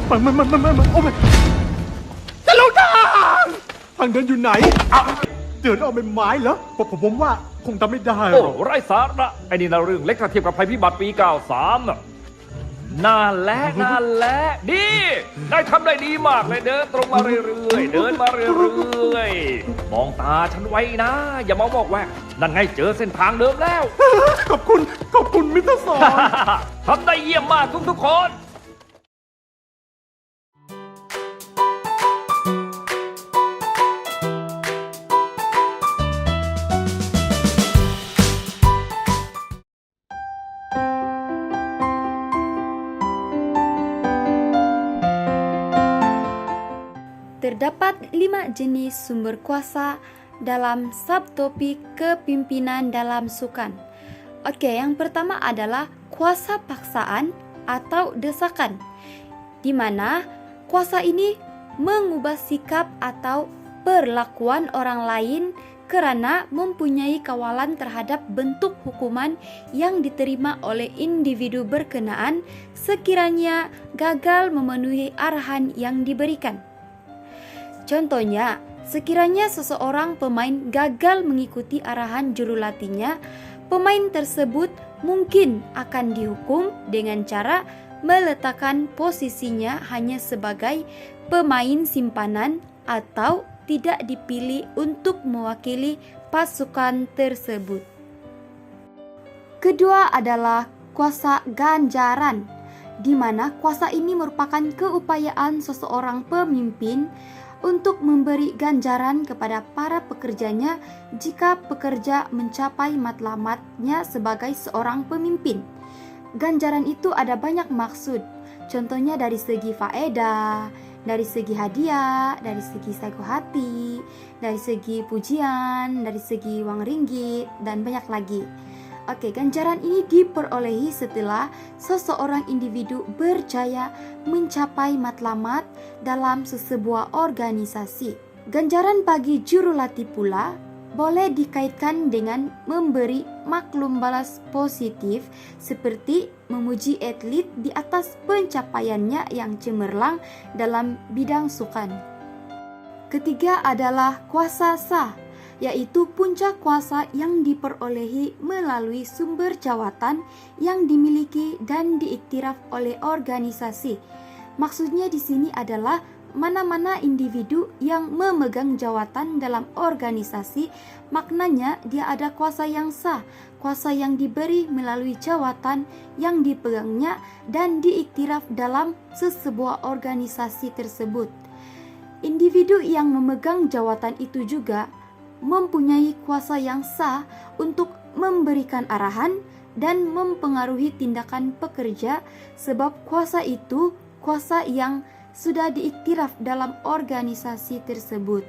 โอ้ยจะลงทางเดินอยู่ไหนเดินออกเป็นไม้เหรอผมว่าคงทำไม่ได้หร โอ้ อก ไร้สาระไอ้นี่นะเรื่องเล็กถ้าเทียบกับภัยพิบัติปี 93 น่ะนั่นแหละดีได้ทำได้ดีมากเลยเดินตรงมาเรื่อยๆเดินมาเรื่อยๆมองตาฉันไว้นะ อย่ามาบอกแวกนั่นไงเจอเส้นทางเดิมแล้ว ขอบคุณมิสเตอร์สอน ทำได้เยี่ยมมากทุกๆคน Terdapat 5 jenis sumber kuasa dalam subtopik kepimpinan dalam sukan. Oke, yang pertama adalah kuasa paksaan atau desakan, di mana kuasa ini mengubah sikap atau perlakuan orang lain karena mempunyai kawalan terhadap bentuk hukuman yang diterima oleh individu berkenaan sekiranya gagal memenuhi arahan yang diberikan. Contohnya, sekiranya seseorang pemain gagal mengikuti arahan jurulatihnya, pemain tersebut mungkin akan dihukum dengan cara meletakkan posisinya hanya sebagai pemain simpanan atau tidak dipilih untuk mewakili pasukan tersebut. Kedua adalah kuasa ganjaran, di mana kuasa ini merupakan keupayaan seseorang pemimpin untuk memberi ganjaran kepada para pekerjanya jika pekerja mencapai matlamatnya sebagai seorang pemimpin. Ganjaran itu ada banyak maksud, contohnya dari segi faedah, dari segi hadiah, dari segi saiko hati, dari segi pujian, dari segi uang ringgit, dan banyak lagi. Oke, ganjaran ini diperolehi setelah seseorang individu berjaya mencapai matlamat dalam sesebuah organisasi. Ganjaran bagi jurulatih pula boleh dikaitkan dengan memberi maklum balas positif seperti memuji atlet di atas pencapaiannya yang cemerlang dalam bidang sukan. Ketiga adalah kuasa sah, yaitu puncak kuasa yang diperolehi melalui sumber jawatan yang dimiliki dan diiktiraf oleh organisasi. Maksudnya di sini adalah mana-mana individu yang memegang jawatan dalam organisasi, maknanya dia ada kuasa yang sah, kuasa yang diberi melalui jawatan yang dipegangnya dan diiktiraf dalam sesebuah organisasi tersebut. Individu yang memegang jawatan itu juga mempunyai kuasa yang sah untuk memberikan arahan dan mempengaruhi tindakan pekerja, sebab kuasa itu kuasa yang sudah diiktiraf dalam organisasi tersebut.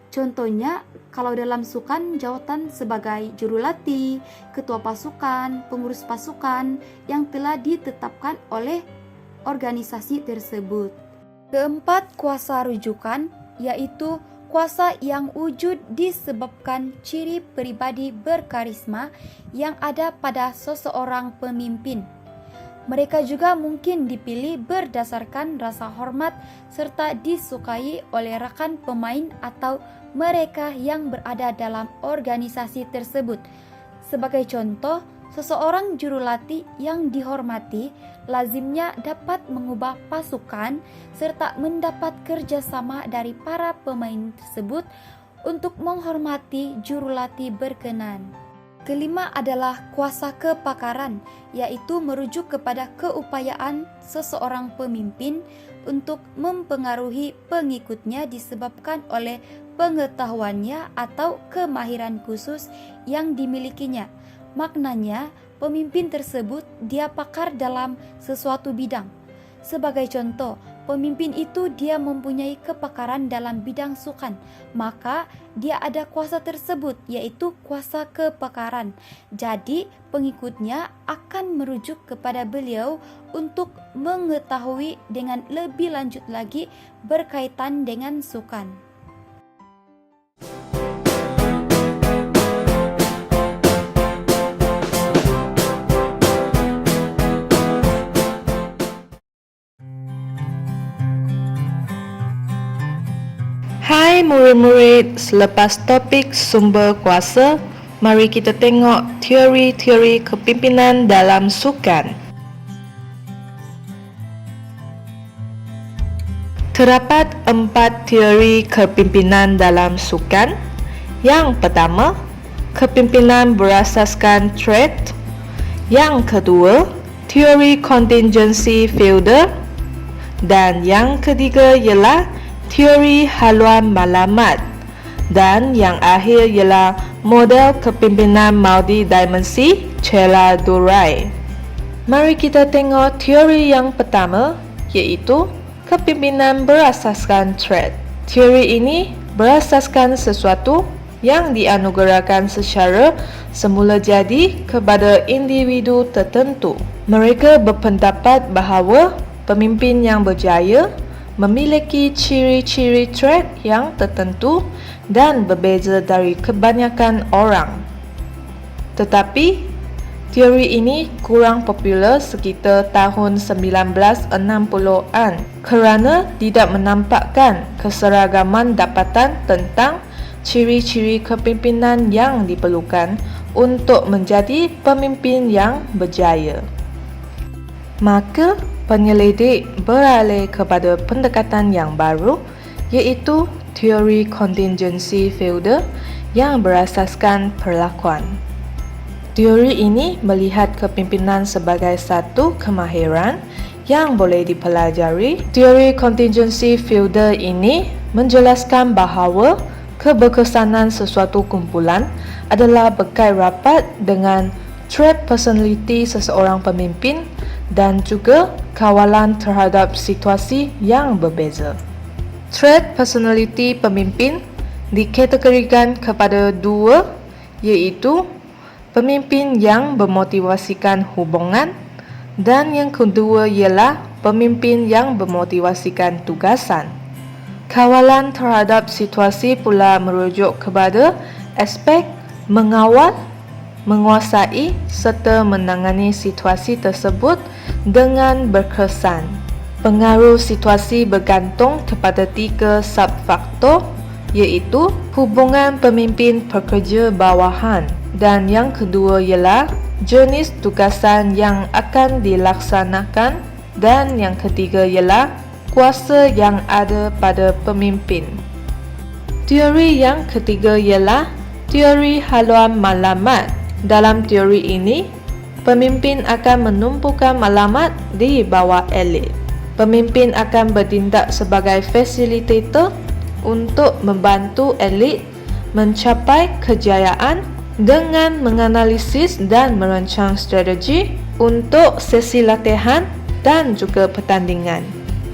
Contohnya, kalau dalam sukan jawatan sebagai jurulatih, ketua pasukan, pengurus pasukan yang telah ditetapkan oleh organisasi tersebut. Keempat, kuasa rujukan, yaitu kuasa yang wujud disebabkan ciri pribadi berkarisma yang ada pada seseorang pemimpin. Mereka juga mungkin dipilih berdasarkan rasa hormat serta disukai oleh rekan pemain atau mereka yang berada dalam organisasi tersebut. Sebagai contoh, seseorang jurulatih yang dihormati lazimnya dapat mengubah pasukan serta mendapat kerjasama dari para pemain tersebut untuk menghormati jurulatih berkenan. Kelima adalah kuasa kepakaran, yaitu merujuk kepada keupayaan seseorang pemimpin untuk mempengaruhi pengikutnya disebabkan oleh pengetahuannya atau kemahiran khusus yang dimilikinya. Maknanya, pemimpin tersebut dia pakar dalam sesuatu bidang. Sebagai contoh, pemimpin itu dia mempunyai kepakaran dalam bidang sukan, maka dia ada kuasa tersebut, yaitu kuasa kepakaran. Jadi, pengikutnya akan merujuk kepada beliau untuk mengetahui dengan lebih lanjut lagi berkaitan dengan sukan. Hai murid-murid, selepas topik sumber kuasa, mari kita tengok teori-teori kepimpinan dalam sukan. Terdapat 4 teori kepimpinan dalam sukan. Yang pertama, kepimpinan berasaskan trait. Yang kedua, teori contingency fielder. Dan yang ketiga ialah teori haluan maklumat. Dan yang akhir ialah model kepimpinan multidimensi Cella-Duray. Mari kita tengok teori yang pertama, iaitu kepimpinan berasaskan trait. Teori ini berasaskan sesuatu yang dianugerahkan secara semula jadi kepada individu tertentu. Mereka berpendapat bahawa pemimpin yang berjaya memiliki ciri-ciri trait yang tertentu dan berbeza dari kebanyakan orang. Tetapi, teori ini kurang popular sekitar tahun 1960-an kerana tidak menampakkan keseragaman dapatan tentang ciri-ciri kepimpinan yang diperlukan untuk menjadi pemimpin yang berjaya. Maka, penyelidik beralih kepada pendekatan yang baru, iaitu teori contingency fielder yang berasaskan perlakuan. Teori ini melihat kepimpinan sebagai satu kemahiran yang boleh dipelajari. Teori contingency fielder ini menjelaskan bahawa keberkesanan sesuatu kumpulan adalah berkait rapat dengan trait personality seseorang pemimpin dan juga kawalan terhadap situasi yang berbeza. Trait personality pemimpin dikategorikan kepada dua, iaitu pemimpin yang memotivasikan hubungan dan yang kedua ialah pemimpin yang memotivasikan tugasan. Kawalan terhadap situasi pula merujuk kepada aspek mengawal, menguasai serta menangani situasi tersebut dengan berkesan. Pengaruh situasi bergantung kepada 3 subfaktor, iaitu hubungan pemimpin pekerja bawahan, dan yang kedua ialah jenis tugasan yang akan dilaksanakan, dan yang ketiga ialah kuasa yang ada pada pemimpin. Teori yang ketiga ialah teori haluan maklumat. Dalam teori ini, pemimpin akan menumpukan maklumat di bawah elit. Pemimpin akan bertindak sebagai fasilitator untuk membantu elit mencapai kejayaan dengan menganalisis dan merancang strategi untuk sesi latihan dan juga pertandingan.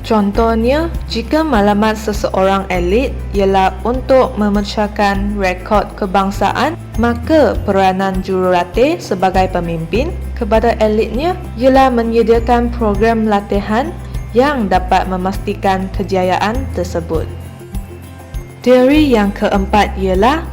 Contohnya, jika maklumat seseorang elit ialah untuk memecahkan rekod kebangsaan, maka peranan jurulatih sebagai pemimpin kepada elitnya ialah menyediakan program latihan yang dapat memastikan kejayaan tersebut. Teori yang keempat ialah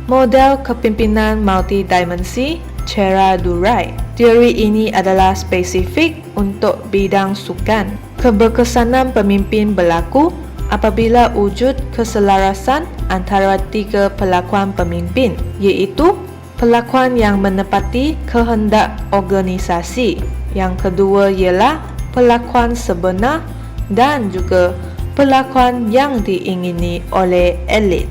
model kepimpinan multidimensi Cella-Duray. Teori ini adalah spesifik untuk bidang sukan. Keberkesanan pemimpin berlaku apabila wujud keselarasan antara 3 pelakuan pemimpin, iaitu pelakuan yang menepati kehendak organisasi. Yang kedua ialah pelakuan sebenar dan juga pelakuan yang diingini oleh elit.